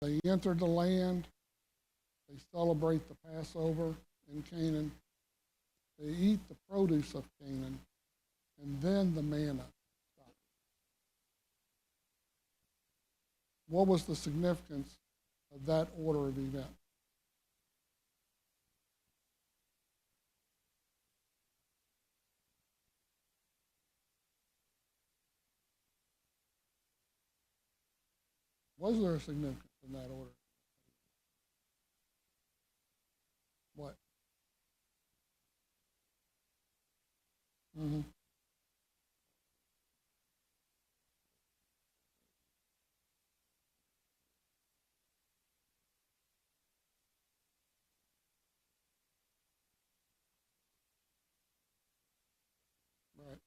They enter the land. They celebrate the Passover in Canaan. They eat the produce of Canaan, and then the manna stops. What was the significance of that order of events? Was there a significance in that order? What? Mm-hmm. Right.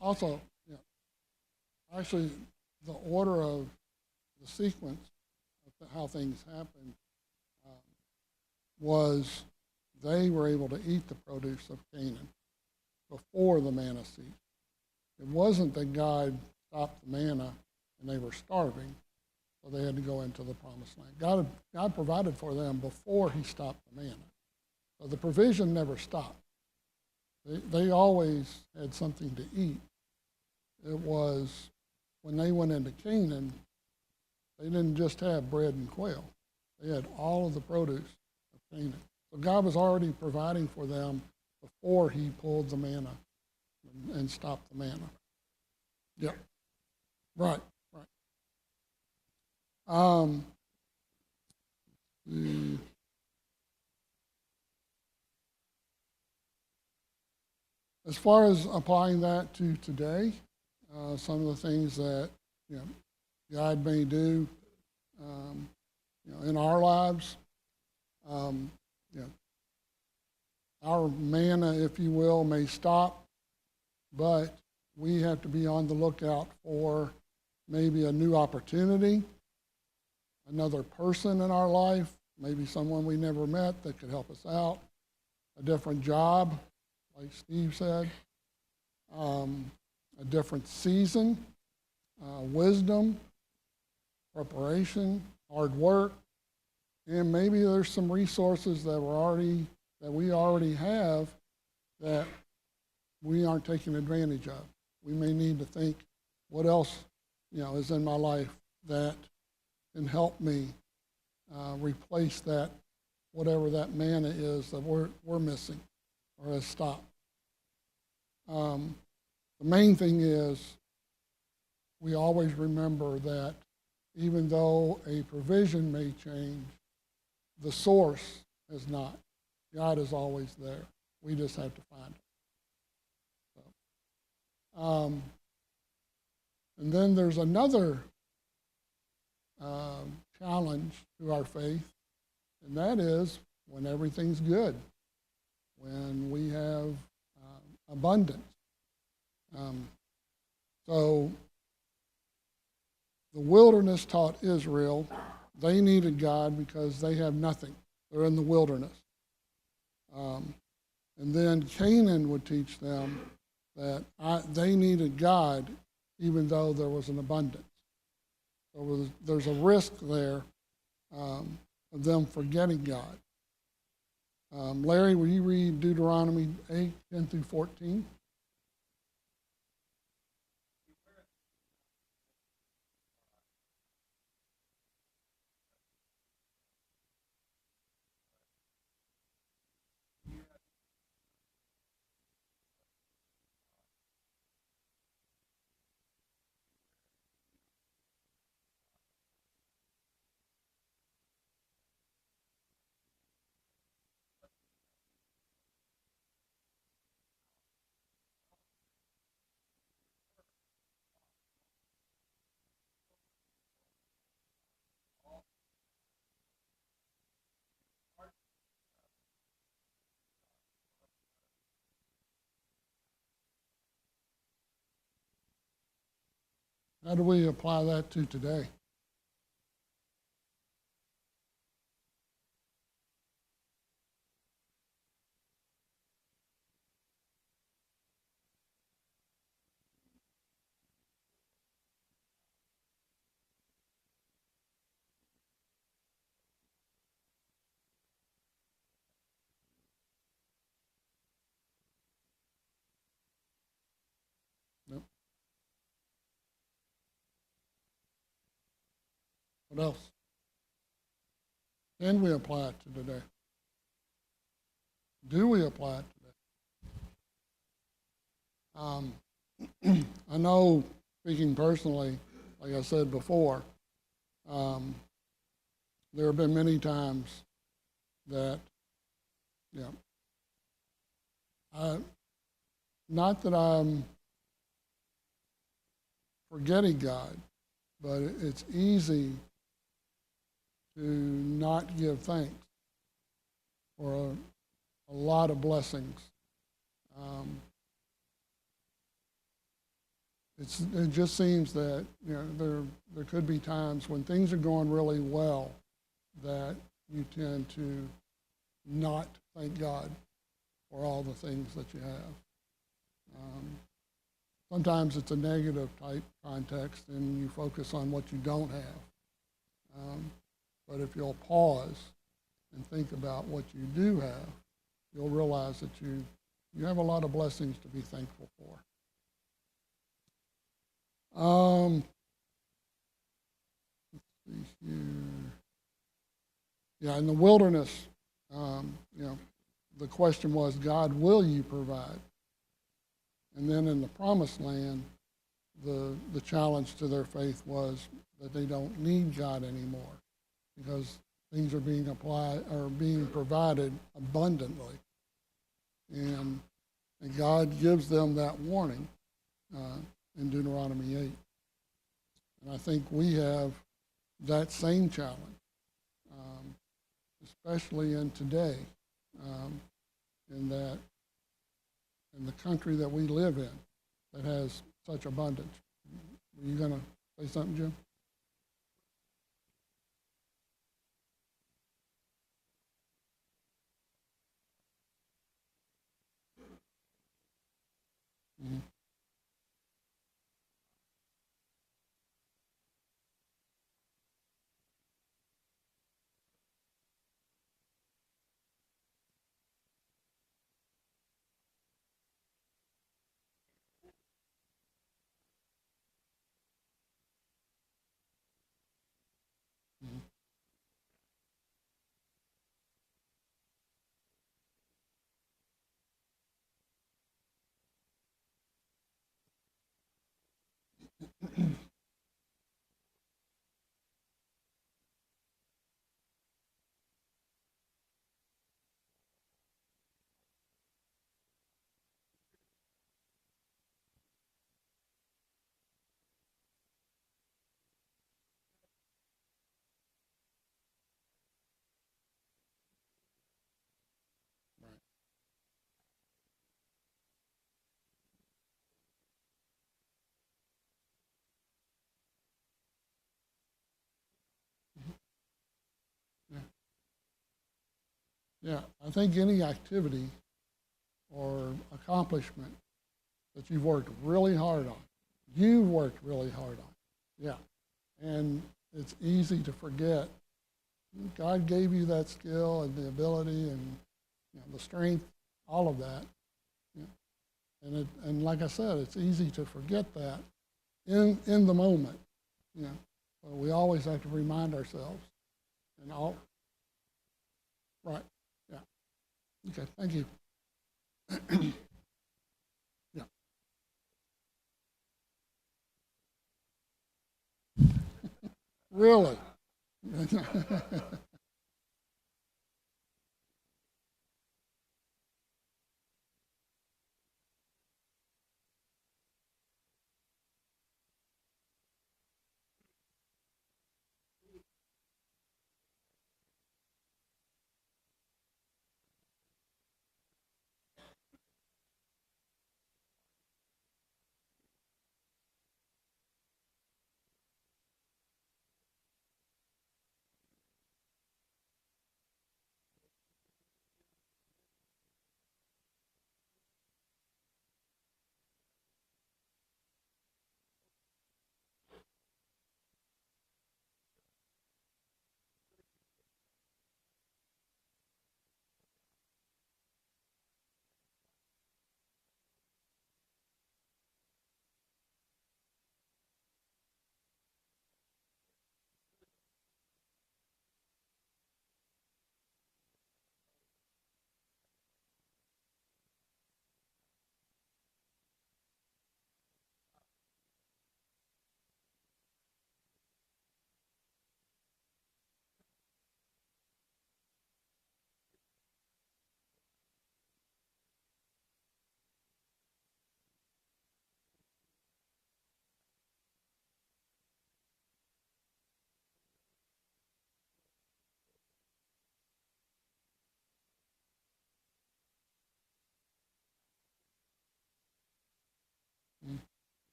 Also, yeah, actually, the order of the sequence of how things happened um, was they were able to eat the produce of Canaan before the manna ceased. It wasn't that God stopped the manna and they were starving, so they had to go into the promised land. God provided for them before he stopped the manna. So the provision never stopped. They always had something to eat. It was when they went into Canaan, they didn't just have bread and quail. They had all of the produce of Canaan. So God was already providing for them before he pulled the manna and stopped the manna. Yeah, right, right. Um, the, as far as applying that to today, some of the things that you know God may do, um, in our lives, um, you know, our manna, if you will, may stop, but we have to be on the lookout for maybe a new opportunity, another person in our life, maybe someone we never met that could help us out, a different job, like Steve said, um, a different season, wisdom, preparation, hard work, and maybe there's some resources that we already have that we aren't taking advantage of. We may need to think, what else, is in my life that can help me replace that, whatever that manna is that we're missing or has stopped. Um, the main thing is we always remember that even though a provision may change, the source is not. God is always there. We just have to find it. So, and then there's another challenge to our faith, and that is when everything's good, when we have abundance. Um, so the wilderness taught Israel they needed God because they have nothing. They're in the wilderness. And then Canaan would teach them that they needed God even though there was an abundance. So there's a risk there of them forgetting God. Larry, will you read Deuteronomy 8:10 through 14? How do we apply that to today? Yep. What else? Can we apply it to today? Do we apply it today? I know, speaking personally, like I said before, um, there have been many times that, yeah, I, not that I'm forgetting God, but it's easy to not give thanks for a lot of blessings. Um, it just seems that there could be times when things are going really well that you tend to not thank God for all the things that you have. Sometimes it's a negative type context and you focus on what you don't have. But if you'll pause and think about what you do have, you'll realize that you have a lot of blessings to be thankful for. Let's see here. Yeah, in the wilderness, the question was, God, will you provide? And then in the promised land, the challenge to their faith was that they don't need God anymore because things are being applied or being provided abundantly. And God gives them that warning in Deuteronomy 8. And I think we have that same challenge, especially in today, in the country that we live in that has such abundance. Are you going to say something, Jim? Mm-hmm. Mm-hmm. Right. Yeah. Yeah. I think any activity or accomplishment that you've worked really hard on, you've worked really hard on. Yeah. And it's easy to forget. God gave you that skill and the ability and the strength, all of that. Yeah. And like I said, it's easy to forget that in the moment. But we always have to remind ourselves. And all right. Yeah. Okay. Thank you. Yeah. Really.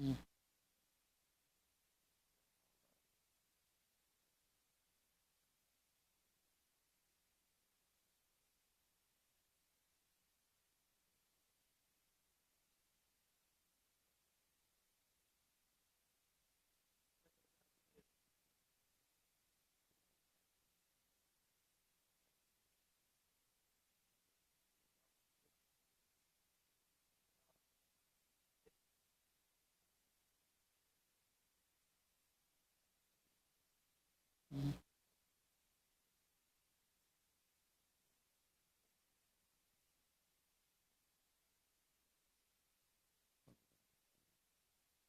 Mm. Mm.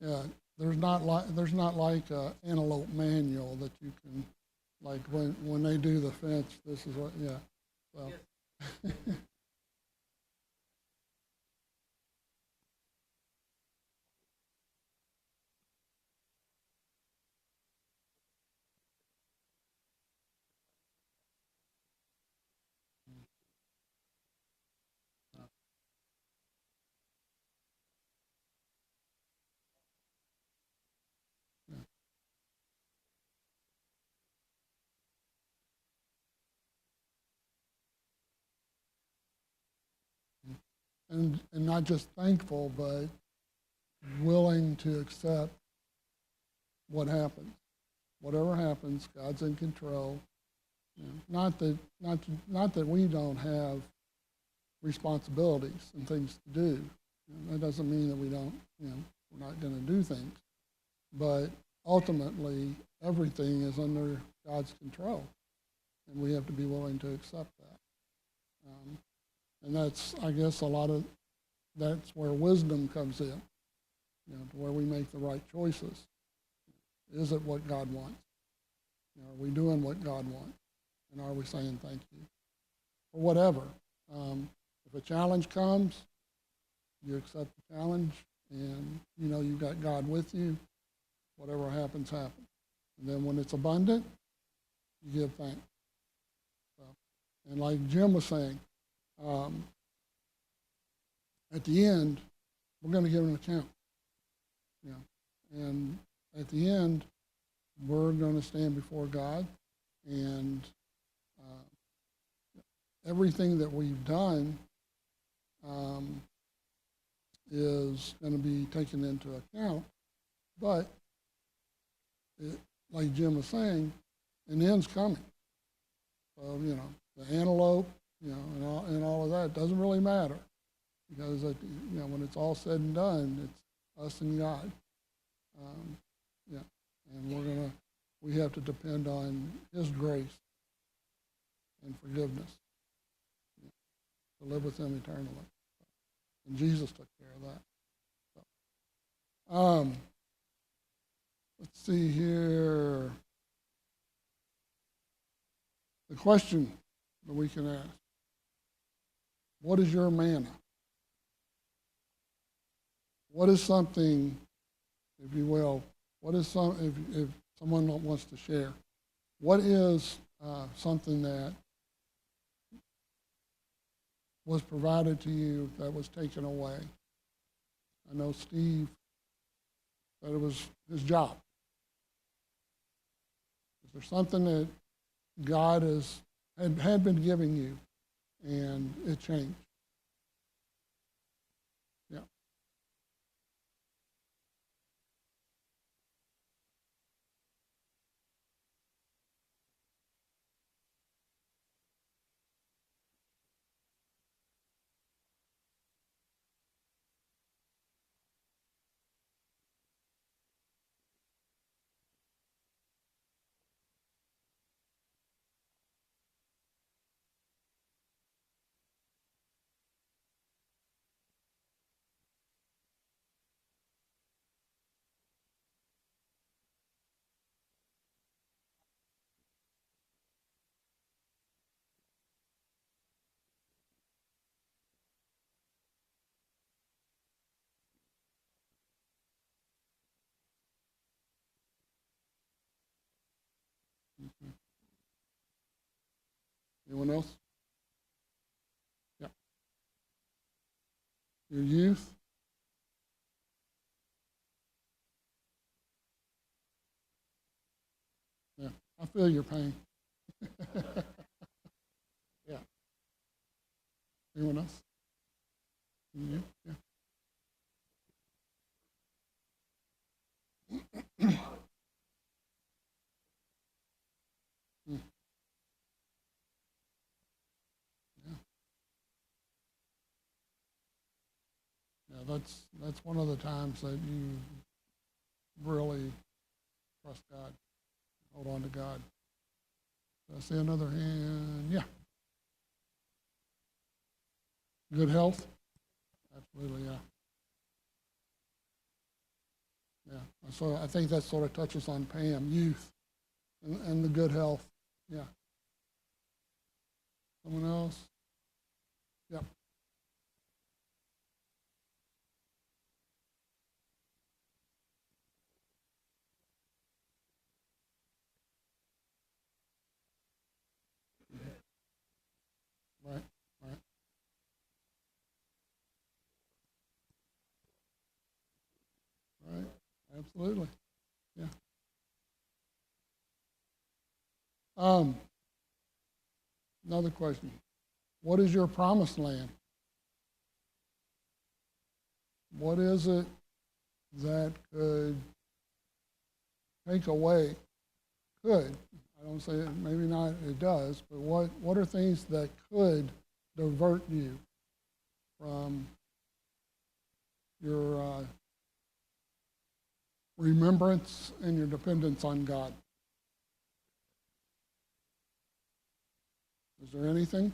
Yeah, there's not like a antelope manual that you can, like when they do the fence, this is what, yeah. So, yeah. And not just thankful, but willing to accept what happens. Whatever happens, God's in control. You know, not that we don't have responsibilities and things to do. You know, that doesn't mean that we don't, you know, we're not going to do things. But ultimately, everything is under God's control, and we have to be willing to accept that. And that's, I guess, that's where wisdom comes in. You know, to where we make the right choices. Is it what God wants? You know, are we doing what God wants? And are we saying thank you? Or whatever. If a challenge comes, you accept the challenge, and you know you've got God with you. Whatever happens, happens. And then when it's abundant, you give thanks. So, and like Jim was saying, um, at the end, we're going to give an account. You know, and at the end, we're going to stand before God, and everything that we've done um, is going to be taken into account. But like Jim was saying, an end's coming. So you know, the antelope, you know, and all of that doesn't really matter because you know when it's all said and done, it's us and God. Um, yeah, and we have to depend on His grace and forgiveness, you know, to live with Him eternally. And Jesus took care of that. So, let's see here. The question that we can ask: what is your manna? What is something, if you will, what is if someone wants to share, what is something that was provided to you that was taken away? I know Steve said it was his job. Is there something that God had been giving you and it changed? Yeah. Okay. Anyone else? Yeah. Your youth? I feel your pain. Yeah. Anyone else? You? Yeah. Mm, yeah. Yeah. That's one of the times that you really trust God, hold on to God. I see another hand. Yeah. Good health. Absolutely. Yeah. Yeah. So I think that sort of touches on Pam, youth, and the good health. Yeah. Someone else? Yep. Right. Right. Right. Absolutely. Yeah. Um, Another question. What is your promised land? What is it that could take away, could, I don't say it, maybe not it does, but what are things that could divert you from your remembrance and your dependence on God? Is there anything?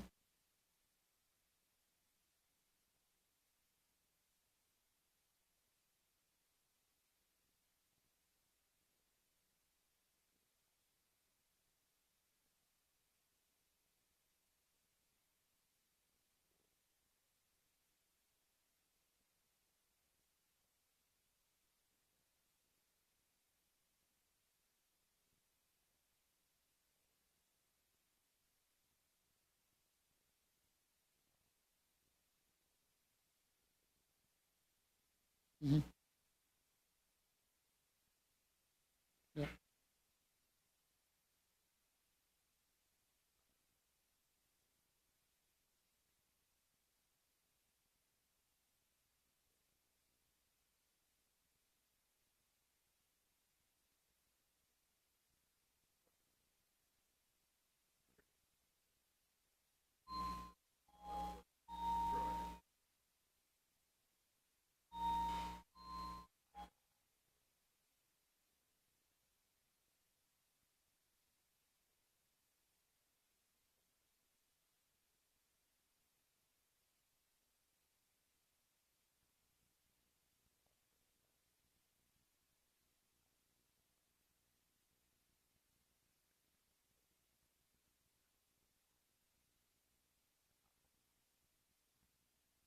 Hmm. Yeah.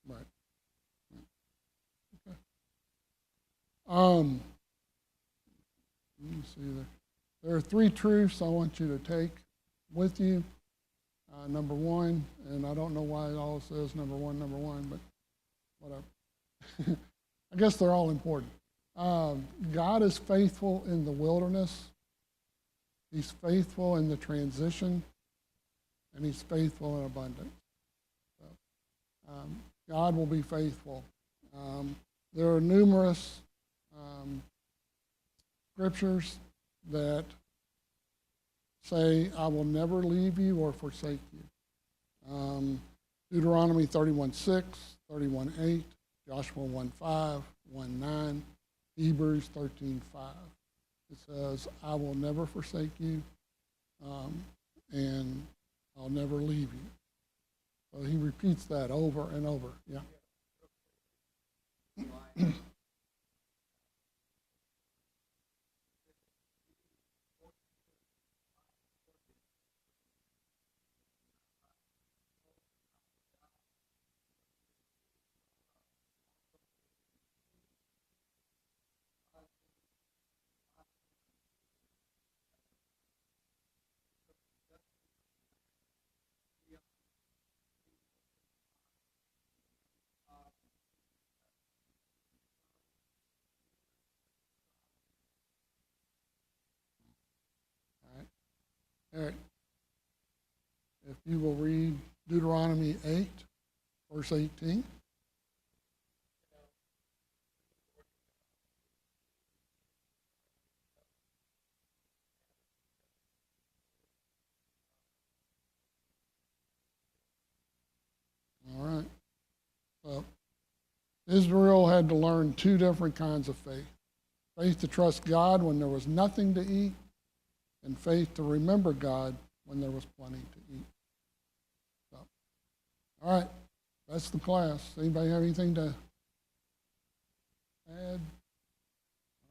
Right. Okay. Um, Let me see there. There are three truths I want you to take with you. Number one, and I don't know why it all says number one, but whatever. I guess they're all important. God is faithful in the wilderness. He's faithful in the transition, and he's faithful in abundance. So, God will be faithful. There are numerous um, scriptures that say, I will never leave you or forsake you. Deuteronomy 31:6, 31:8, Joshua 1:5, 1:9, Hebrews 13:5. It says, I will never forsake you, and I'll never leave you. So he repeats that over and over. Yeah. Eric, if you will read Deuteronomy 8, verse 18. All right. Well, Israel had to learn two different kinds of faith. Faith to trust God when there was nothing to eat, and faith to remember God when there was plenty to eat. So, all right, that's the class. Anybody have anything to add?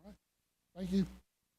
All right, thank you.